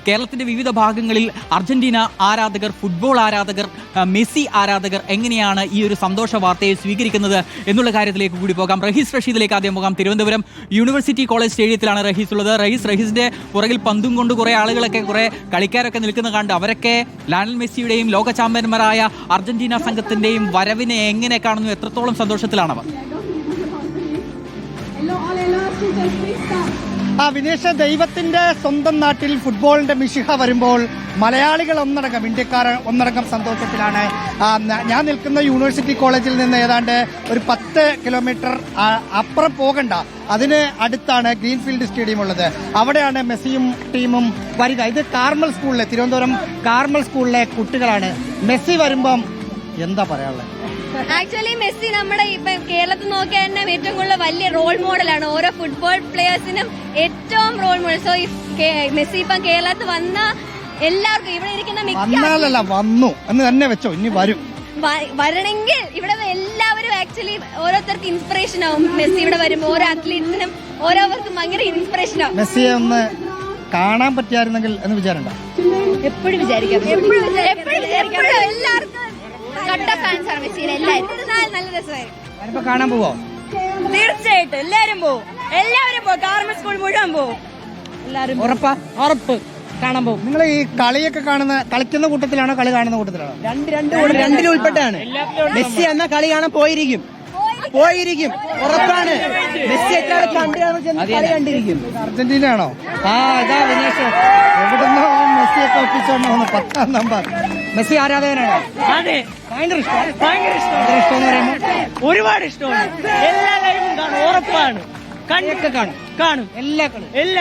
കേരളത്തിന്റെ വിവിധ ഭാഗങ്ങളിൽ അർജന്റീന ആരാധകർ, ഫുട്ബോൾ ആരാധകർ, മെസ്സി ആരാധകർ എങ്ങനെയാണ് ഈ ഒരു സന്തോഷ വാർത്തയെ സ്വീകരിക്കുന്നത് എന്നുള്ള കാര്യത്തിലേക്ക് കൂടി പോകാം. റഹീസ് റഷീദിലേക്ക് ആദ്യം പോകാം. തിരുവനന്തപുരം യൂണിവേഴ്സിറ്റി കോളേജ് സ്റ്റേഡിയത്തിലാണ് റഹീസ് ഉള്ളത്. റഹീസിന്റെ പുറകിൽ പന്തും കൊണ്ട് കുറെ ആളുകളൊക്കെ, കുറെ കളിക്കാരൊക്കെ നിൽക്കുന്ന കണ്ട് അവരൊക്കെ ലയണൽ മെസ്സിയുടെയും ലോക ചാമ്പ്യന്മാരായ അർജന്റീന സംഘത്തിന്റെയും വരവിനെ എങ്ങനെ കാണുന്നു? എത്രത്തോളം സന്തോഷത്തിലാണവർ? വിനേഷ്, ദൈവത്തിന്റെ സ്വന്തം നാട്ടിൽ ഫുട്ബോളിന്റെ മിശിഹ വരുമ്പോൾ മലയാളികൾ ഒന്നടങ്കം, ഇന്ത്യക്കാർ ഒന്നടങ്കം സന്തോഷത്തിലാണ്. ഞാൻ നിൽക്കുന്ന യൂണിവേഴ്സിറ്റി കോളേജിൽ നിന്ന് ഏതാണ്ട് ഒരു 10 കിലോമീറ്റർ അപ്പുറം പോകണ്ട, അതിന് അടുത്താണ് ഗ്രീൻഫീൽഡ് സ്റ്റേഡിയം ഉള്ളത്. അവിടെയാണ് മെസ്സിയും ടീമും വരിക. ഇത് കാർമൽ സ്കൂളിലെ, തിരുവനന്തപുരം കാർമൽ സ്കൂളിലെ കുട്ടികളാണ്. മെസ്സി വരുമ്പം എന്താ പറയാനുള്ളത്? ആക്ച്വലി മെസ്സി നമ്മുടെ ഇപ്പൊ കേരളത്തിൽ നോക്കിയാൽ തന്നെ ഏറ്റവും കൂടുതൽ വലിയ റോൾ മോഡലാണ്. ഓരോ ഫുട്ബോൾ പ്ലേയേഴ്സിനും ഏറ്റവും റോൾ മോഡൽ. സോ മെസ്സി ഇപ്പം കേരളത്തിൽ വന്ന എല്ലാവർക്കും, ഇവിടെ ഇരിക്കുന്ന വന്നു എന്ന് തന്നെ വെച്ചോ, ഇനി വരും. വരണമെങ്കിൽ ഇവിടെ എല്ലാവരും ആക്ച്വലി ഓരോരുത്തർക്ക് ഇൻസ്പിറേഷൻ ആവും. മെസ്സി ഇവിടെ വരുമ്പോൾ ഓരോ അത്ലീറ്റ്സിനും ഓരോരുത്തർക്കും ഭയങ്കര ഇൻസ്പിറേഷൻ ആവും. മെസ്സിയെ ഒന്ന് കാണാൻ പറ്റിയായിരുന്നെങ്കിൽ എന്ന് വിചാരണ്ട? എപ്പോഴും വിചാരിക്കാം, എല്ലാവർക്കും കട്ട ഫാൻസ് ആണ് മെസ്സിയുടെ. എല്ലാവരും നല്ല രസമായിരിക്കും. കാണാൻ പോവോ? തീർച്ചയായിട്ടും എല്ലാവരും പോവും. കാർമൽ സ്കൂൾ മുഴുവൻ പോവും. എല്ലാവരും ഉറപ്പ് കാണാൻ പോകും. നിങ്ങൾ ഈ കളിയൊക്കെ കളിക്കുന്ന കൂട്ടത്തിലാണോ, കളി കാണുന്ന കൂട്ടത്തിലാണോ? രണ്ടിലും ഉൾപ്പെട്ടാണ്. മെസ്സി എന്ന കളി കാണാൻ പോയിരിക്കും, ഉറപ്പാണ്. മെസ്സി കളി കണ്ടിരിക്കും. അർജന്റീന ആണോ? ഇതാ വിനേഷ്, എവിടുന്നോ മെസ്സിയൊക്കെ ഒപ്പിച്ചോണ്ടോ 10ാം നമ്പർ. മെസ്സി ആരാധകനാണോ? അതെ, ഭയങ്കര ഇഷ്ടമെന്ന് പറയുമ്പോൾ ഒരുപാട് ഇഷ്ടമാണ്. എല്ലാ ലൈവും കാണും, ഉറപ്പാണ്. കാണും എല്ലാ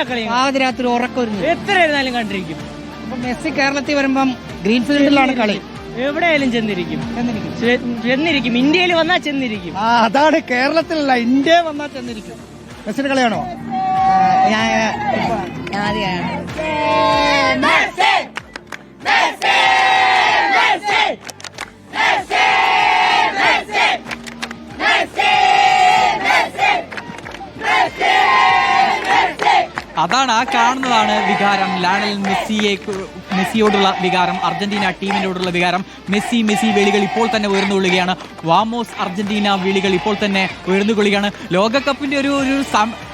കളിയും. ആദ്യ ഉറക്കം എത്ര ഇരുന്നാലും കണ്ടിരിക്കും. അപ്പൊ മെസ്സി കേരളത്തിൽ വരുമ്പം ഗ്രീൻഫീൽഡിലാണ് കളി. എവിടെയായാലും ചെന്നിരിക്കും. ഇന്ത്യയിൽ വന്നാൽ ചെന്നിരിക്കും. അതാണ്, കേരളത്തിലല്ല, ഇന്ത്യ വന്നാൽ ചെന്നിരിക്കും. മെസ്സിയുടെ കളിയാണോ? അതാണ്, ആ കാണുന്നതാണ് വികാരം. ലയണൽ മെസ്സിയോടുള്ള വികാരം, അർജന്റീന ടീമിനോടുള്ള വികാരം. മെസ്സി വിളികൾ ഇപ്പോൾ തന്നെ ഉയർന്നുകൊള്ളുകയാണ്. വാമോസ് അർജന്റീന വിളികൾ ഇപ്പോൾ തന്നെ ഉയർന്നുകൊള്ളുകയാണ്. ലോകകപ്പിന്റെ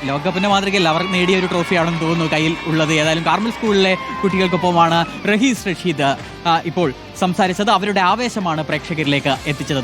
ലോകകപ്പിന്റെ മാതൃകയിൽ അവർ നേടിയ ഒരു ട്രോഫിയാണെന്ന് തോന്നുന്നു കയ്യിൽ ഉള്ളത്. ഏതായാലും കാർമൽ സ്കൂളിലെ കുട്ടികൾക്കൊപ്പമാണ് റഹീസ് റഷീദ് ഇപ്പോൾ സംസാരിച്ചത്. അവരുടെ ആവേശമാണ് പ്രേക്ഷകരിലേക്ക് എത്തിച്ചത്.